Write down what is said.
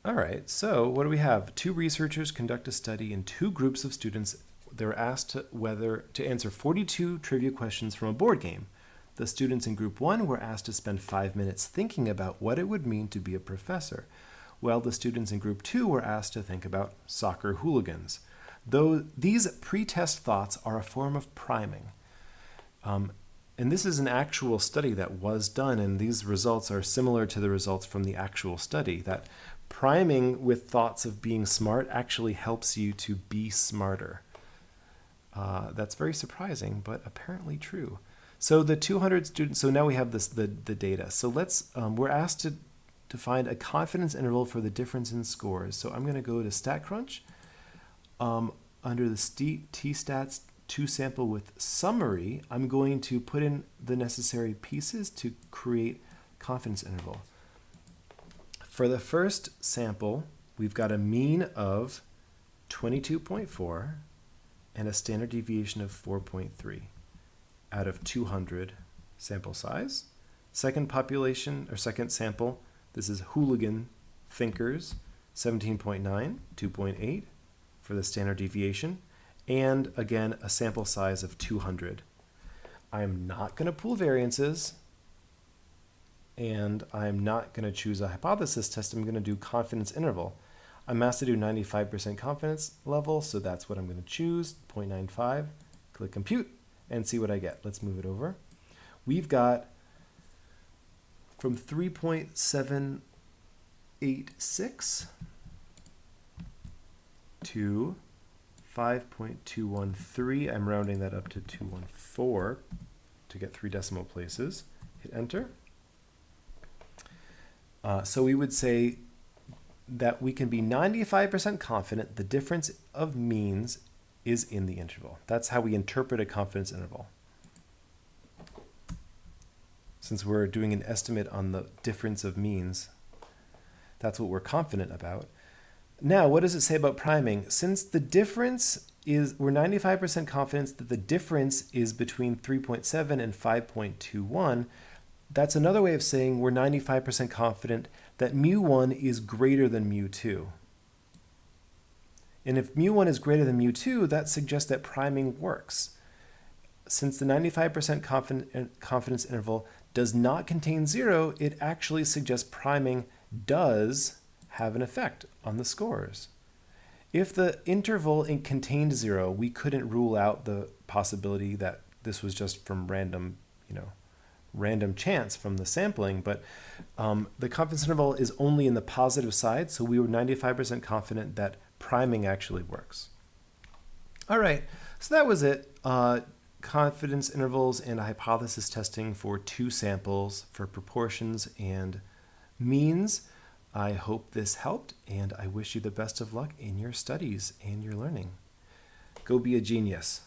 All right, so what do we have? Two researchers conduct a study in two groups of students. They were asked to answer 42 trivia questions from a board game. The students in group 1 were asked to spend 5 minutes thinking about what it would mean to be a professor, while the students in group 2 were asked to think about soccer hooligans. Though these pre-test thoughts are a form of priming. And this is an actual study that was done, and these results are similar to the results from the actual study, that priming with thoughts of being smart actually helps you to be smarter. That's very surprising, but apparently true. So the 200 students, so now we have the data. So we're asked to find a confidence interval for the difference in scores. So I'm going to go to StatCrunch. Under the T-Stats 2 sample with summary, I'm going to put in the necessary pieces to create confidence interval. For the first sample, we've got a mean of 22.4 and a standard deviation of 4.3 out of 200 sample size. Second sample, this is hooligan thinkers, 17.9, 2.8 for the standard deviation, and again, a sample size of 200. I'm not going to pool variances, and I'm not going to choose a hypothesis test. I'm going to do confidence interval. I'm asked to do 95% confidence level, so that's what I'm going to choose, 0.95. Click compute and see what I get. Let's move it over. We've got from 3.786 to 5.213. I'm rounding that up to 214 to get 3 decimal places. Hit enter. So we would say that we can be 95% confident the difference of means is in the interval. That's how we interpret a confidence interval. Since we're doing an estimate on the difference of means, that's what we're confident about. Now, what does it say about priming? Since the difference is, we're 95% confident that the difference is between 3.7 and 5.21, that's another way of saying we're 95% confident that mu1 is greater than mu2. And if mu1 is greater than mu2, that suggests that priming works. Since the 95% confidence interval does not contain 0, it actually suggests priming does have an effect on the scores. If the interval contained 0, we couldn't rule out the possibility that this was just from random chance from the sampling, but the confidence interval is only in the positive side, so we were 95% confident that priming actually works. All right, so that was it. Confidence intervals and hypothesis testing for 2 samples for proportions and means. I hope this helped, and I wish you the best of luck in your studies and your learning. Go be a genius.